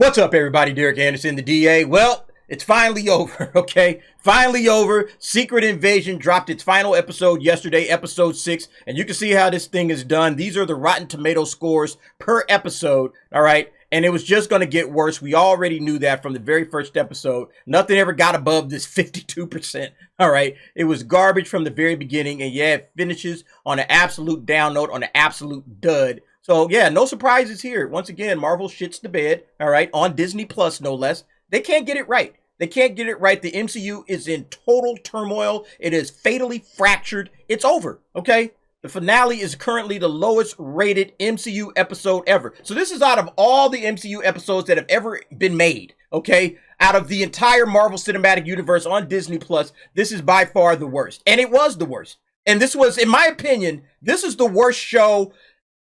What's up, everybody? Derek Anderson, the DA. Well, it's finally over, okay? Finally over. Secret Invasion dropped its final episode yesterday, episode 6, and you can see how this thing is done. These are the Rotten Tomato scores per episode, all right? And it was just going to get worse. We already knew that from the very first episode. Nothing ever got above this 52%, all right? It was garbage from the very beginning, and yeah, it finishes on an absolute down note, on an absolute dud. So yeah, no surprises here. Once again, Marvel shits the bed, all right, on Disney Plus, no less. They can't get it right. They can't get it right. The MCU is in total turmoil. It is fatally fractured. It's over, okay? The finale is currently the lowest rated MCU episode ever. So this is out of all the MCU episodes that have ever been made, okay? Out of the entire Marvel Cinematic Universe on Disney Plus, this is by far the worst. And it was the worst. And this was, in my opinion, this is the worst show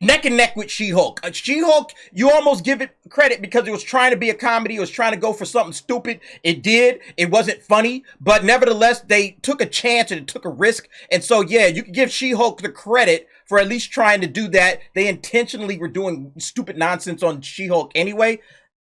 neck and neck with She-Hulk. She-Hulk, you almost give it credit because it was trying to be a comedy. It was trying to go for something stupid. It did. It wasn't funny. But nevertheless, they took a chance and it took a risk. And so, yeah, you can give She-Hulk the credit for at least trying to do that. They intentionally were doing stupid nonsense on She-Hulk anyway.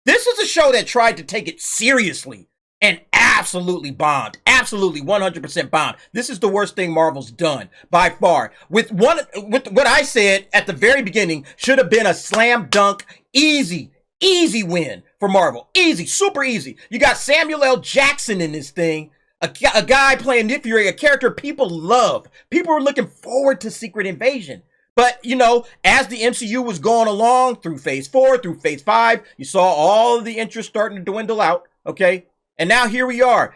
This is a show that tried to take it seriously and absolutely bombed. Absolutely 100% bombed. This is the worst thing Marvel's done by far. With what I said at the very beginning should have been a slam dunk, easy win for Marvel. Easy, super easy. You got Samuel L. Jackson in this thing. A guy playing Nick Fury, a character people love. People were looking forward to Secret Invasion. But, you know, as the MCU was going along through phase 4, through phase 5, you saw all of the interest starting to dwindle out, okay? And now here we are.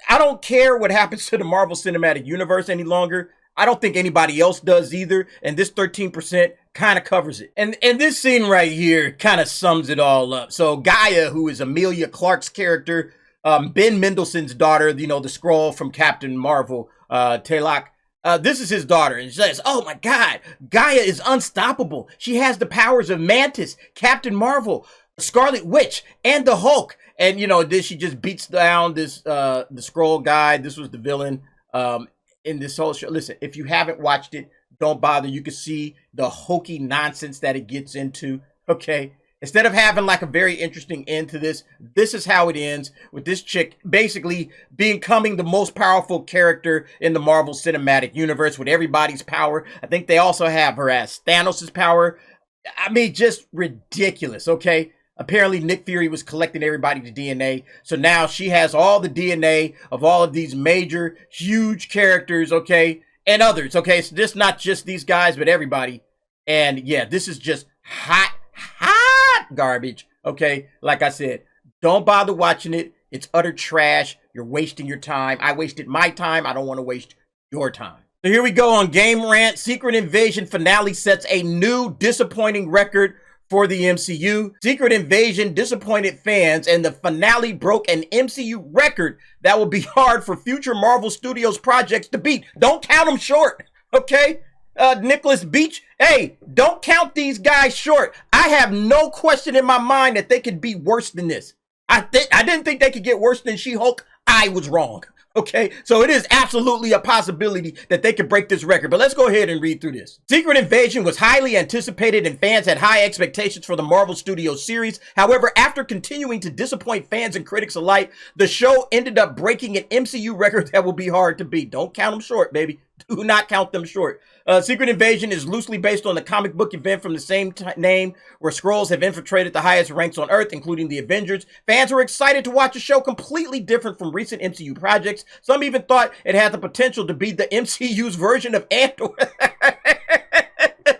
I don't care what happens to the Marvel Cinematic Universe any longer. I don't think anybody else does either. And this 13% kind of covers it. And this scene right here kind of sums it all up. So Gaia, who is Emilia Clarke's character, Ben Mendelsohn's daughter, you know, the Skrull from Captain Marvel, Talak. This is his daughter, and she says, oh my God, Gaia is unstoppable. She has the powers of Mantis, Captain Marvel, Scarlet Witch, and the Hulk. And, you know, this, she just beats down this, the Skrull guy. This was the villain, in this whole show. Listen, if you haven't watched it, don't bother. You can see the hokey nonsense that it gets into, okay? Instead of having like a very interesting end to this, this is how it ends with this chick basically becoming the most powerful character in the Marvel Cinematic Universe with everybody's power. I think they also have her as Thanos' power. I mean, just ridiculous, okay? Apparently, Nick Fury was collecting everybody's DNA. So now she has all the DNA of all of these major, huge characters, okay? And others, okay? So this not just these guys, but everybody. And yeah, this is just hot garbage, okay? Like I said, don't bother watching it. It's utter trash. You're wasting your time. I wasted my time. I don't want to waste your time. So here we go on Game Rant. Secret Invasion finale sets a new disappointing record for the MCU. Secret Invasion disappointed fans, and the finale broke an MCU record that will be hard for future Marvel Studios projects to beat. Don't count them short, okay? Nicholas Beach, hey, don't count these guys short. I have no question in my mind that they could be worse than this. I didn't think they could get worse than She-Hulk. I was wrong. Okay, so it is absolutely a possibility that they could break this record, but let's go ahead and read through this. Secret Invasion was highly anticipated and fans had high expectations for the Marvel Studios series. However, after continuing to disappoint fans and critics alike, the show ended up breaking an MCU record that will be hard to beat. Don't count them short, baby. Do not count them short. Secret Invasion is loosely based on the comic book event from the same name, where Skrulls have infiltrated the highest ranks on Earth, including the Avengers. Fans were excited to watch a show completely different from recent MCU projects. Some even thought it had the potential to be the MCU's version of Andor.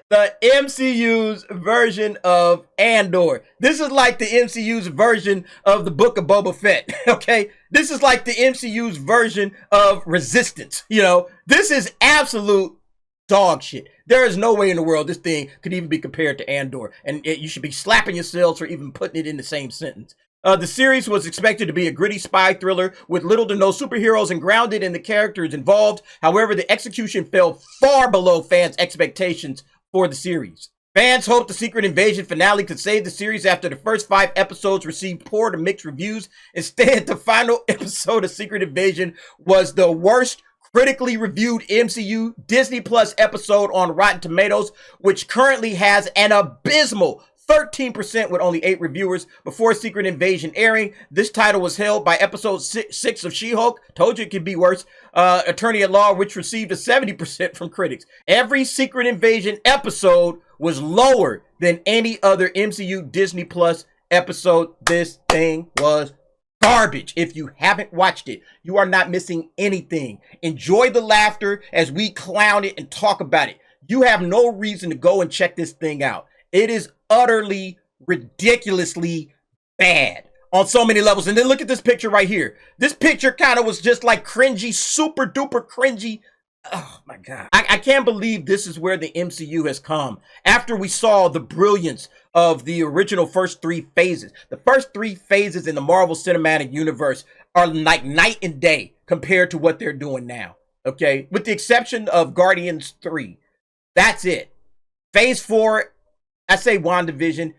The MCU's version of Andor. This is like the MCU's version of the Book of Boba Fett, okay? This is like the MCU's version of Resistance, you know? This is absolute dog shit. There is no way in the world this thing could even be compared to Andor, and you should be slapping yourselves for even putting it in the same sentence. The series was expected to be a gritty spy thriller with little to no superheroes and grounded in the characters involved. However, the execution fell far below fans' expectations for the series. Fans hoped the Secret Invasion finale could save the series after the first 5 episodes received poor to mixed reviews. Instead, the final episode of Secret Invasion was the worst critically reviewed MCU Disney Plus episode on Rotten Tomatoes, which currently has an abysmal 13% with only 8 reviewers. Before Secret Invasion airing, this title was held by episode 6 of She-Hulk. Told you it could be worse. Attorney at Law, which received a 70% from critics. Every Secret Invasion episode was lower than any other MCU Disney Plus episode. This thing was garbage. If you haven't watched it, you are not missing anything. Enjoy the laughter as we clown it and talk about it. You have no reason to go and check this thing out. It is utterly, ridiculously bad on so many levels. And then look at this picture right here. This picture kind of was just like cringy, super duper cringy. Oh my God. I can't believe this is where the MCU has come after we saw the brilliance of the original first 3 phases. The first 3 phases in the Marvel Cinematic Universe are like night and day compared to what they're doing now. Okay. With the exception of Guardians 3. That's it. Phase 4, I say WandaVision,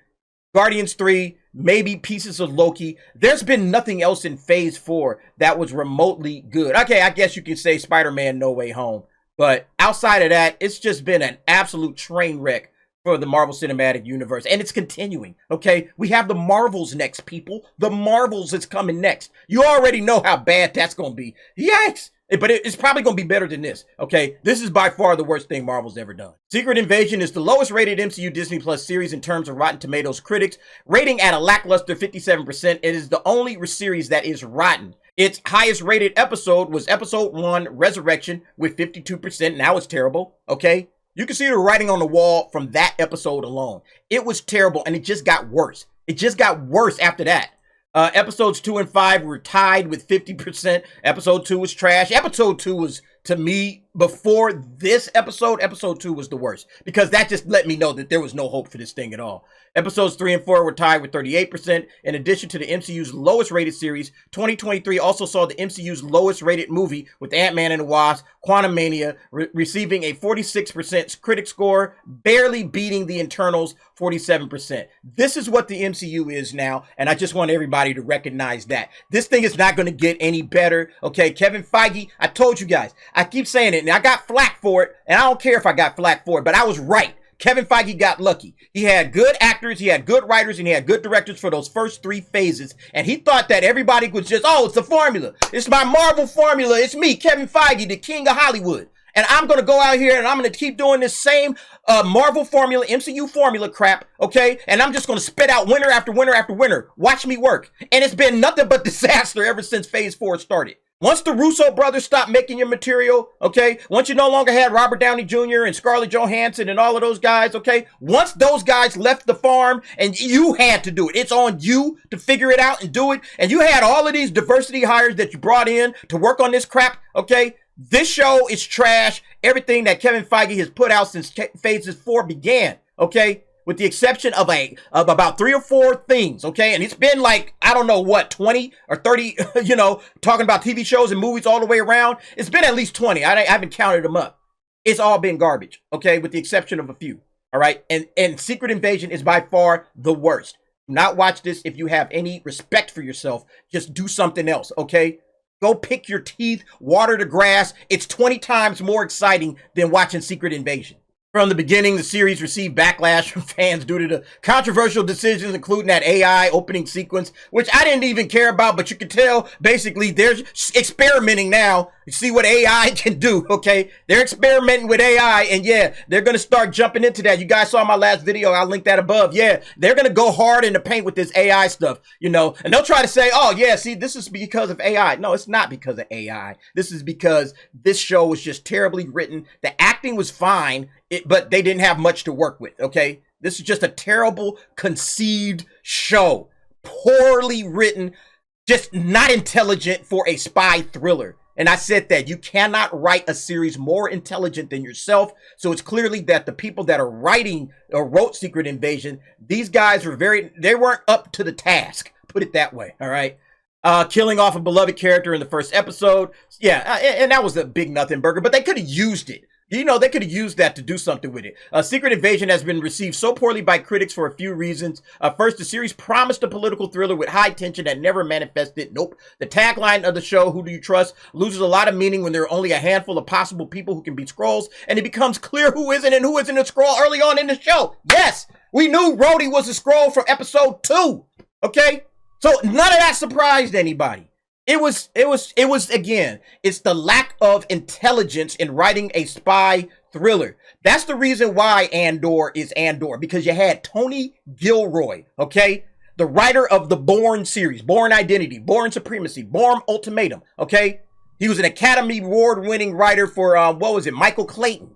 Guardians 3, maybe pieces of Loki. There's been nothing else in Phase 4 that was remotely good. Okay, I guess you could say Spider-Man No Way Home. But outside of that, it's just been an absolute train wreck for the Marvel Cinematic Universe. And it's continuing, okay? We have the Marvels next, people. The Marvels is coming next. You already know how bad that's going to be. Yikes! But it's probably going to be better than this, okay? This is by far the worst thing Marvel's ever done. Secret Invasion is the lowest rated MCU Disney Plus series in terms of Rotten Tomatoes critics, rating at a lackluster 57%. It is the only series that is rotten. Its highest rated episode was episode 1, Resurrection, with 52%. Now it's terrible, okay? You can see the writing on the wall from that episode alone. It was terrible, and it just got worse. It just got worse after that. Episodes 2 and 5 were tied with 50%. Episode 2 was trash. Episode 2 was, to me, before this episode 2 was the worst. Because that just let me know that there was no hope for this thing at all. Episodes 3 and 4 were tied with 38%. In addition to the MCU's lowest rated series, 2023 also saw the MCU's lowest rated movie with Ant-Man and the Wasp, Quantumania, receiving a 46% critic score, barely beating the Eternals' 47%. This is what the MCU is now, and I just want everybody to recognize that. This thing is not going to get any better, okay? Kevin Feige, I told you guys, I keep saying it, and I got flack for it, and I don't care if I got flack for it, but I was right. Kevin Feige got lucky. He had good actors, he had good writers, and he had good directors for those first 3 phases. And he thought that everybody was just, oh, it's a formula. It's my Marvel formula. It's me, Kevin Feige, the king of Hollywood. And I'm going to go out here and I'm going to keep doing this same Marvel formula, MCU formula crap, okay? And I'm just going to spit out winner after winner after winner. Watch me work. And it's been nothing but disaster ever since Phase 4 started. Once the Russo brothers stopped making your material, okay? Once you no longer had Robert Downey Jr. and Scarlett Johansson and all of those guys, okay? Once those guys left the farm and you had to do it. It's on you to figure it out and do it. And you had all of these diversity hires that you brought in to work on this crap, okay? This show is trash. Everything that Kevin Feige has put out since Phases 4 began, okay? With the exception of about 3 or 4 things, okay? And it's been like, I don't know what, 20 or 30, you know, talking about TV shows and movies all the way around. It's been at least 20. I haven't counted them up. It's all been garbage, okay? With the exception of a few, all right? And Secret Invasion is by far the worst. Do not watch this if you have any respect for yourself. Just do something else, okay? Go pick your teeth, water the grass. It's 20 times more exciting than watching Secret Invasion. From the beginning, the series received backlash from fans due to the controversial decisions, including that AI opening sequence, which I didn't even care about, but you can tell, basically, they're experimenting now. You see what AI can do, okay? They're experimenting with AI, and yeah, they're going to start jumping into that. You guys saw my last video. I'll link that above. Yeah, they're going to go hard in the paint with this AI stuff, you know, and they'll try to say, oh, yeah, see, this is because of AI. No, it's not because of AI. This is because this show was just terribly written. The acting was fine, but they didn't have much to work with, okay? This is just a terrible, conceived show. Poorly written, just not intelligent for a spy thriller. And I said that you cannot write a series more intelligent than yourself. So it's clearly that the people that are writing or wrote Secret Invasion, these guys were they weren't up to the task. Put it that way, all right? Killing off a beloved character in the first episode. Yeah, and that was a big nothing burger, but they could have used it. You know, they could have used that to do something with it. Secret Invasion has been received so poorly by critics for a few reasons. First, the series promised a political thriller with high tension that never manifested. Nope. The tagline of the show, Who Do You Trust, loses a lot of meaning when there are only a handful of possible people who can be Skrulls, and it becomes clear who isn't and who isn't a Skrull early on in the show. Yes! We knew Rhodey was a Skrull from episode 2. Okay? So none of that surprised anybody. It was again, it's the lack of intelligence in writing a spy thriller. That's the reason why Andor is Andor, because you had Tony Gilroy, okay? The writer of the Bourne series, Bourne Identity, Bourne Supremacy, Bourne Ultimatum, okay? He was an Academy Award-winning writer for, Michael Clayton.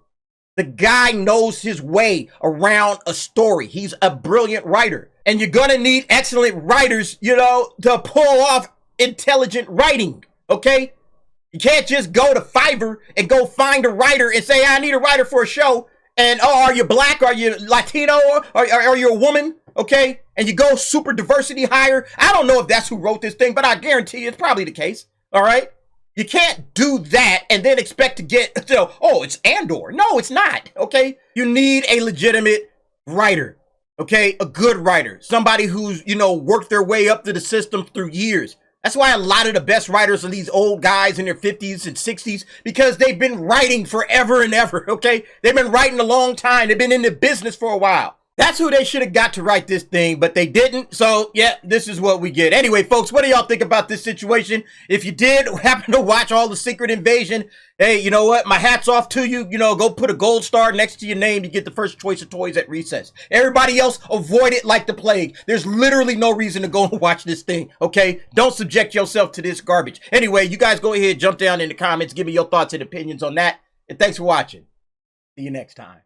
The guy knows his way around a story. He's a brilliant writer. And you're gonna need excellent writers, to pull off intelligent writing, okay? You can't just go to Fiverr and go find a writer and say, I need a writer for a show. And, are you black? Are you Latino? Are you a woman? Okay? And you go super diversity hire. I don't know if that's who wrote this thing, but I guarantee you it's probably the case. All right? You can't do that and then expect to get, it's Andor. No, it's not. Okay? You need a legitimate writer. Okay? A good writer. Somebody who's, worked their way up to the system through years. That's why a lot of the best writers are these old guys in their 50s and 60s, because they've been writing forever and ever, okay? They've been writing a long time. They've been in the business for a while. That's who they should have got to write this thing, but they didn't. So, yeah, this is what we get. Anyway, folks, what do y'all think about this situation? If you did happen to watch all the Secret Invasion, hey, you know what? My hat's off to you. Go put a gold star next to your name to get the first choice of toys at recess. Everybody else, avoid it like the plague. There's literally no reason to go and watch this thing, okay? Don't subject yourself to this garbage. Anyway, you guys go ahead, jump down in the comments, give me your thoughts and opinions on that. And thanks for watching. See you next time.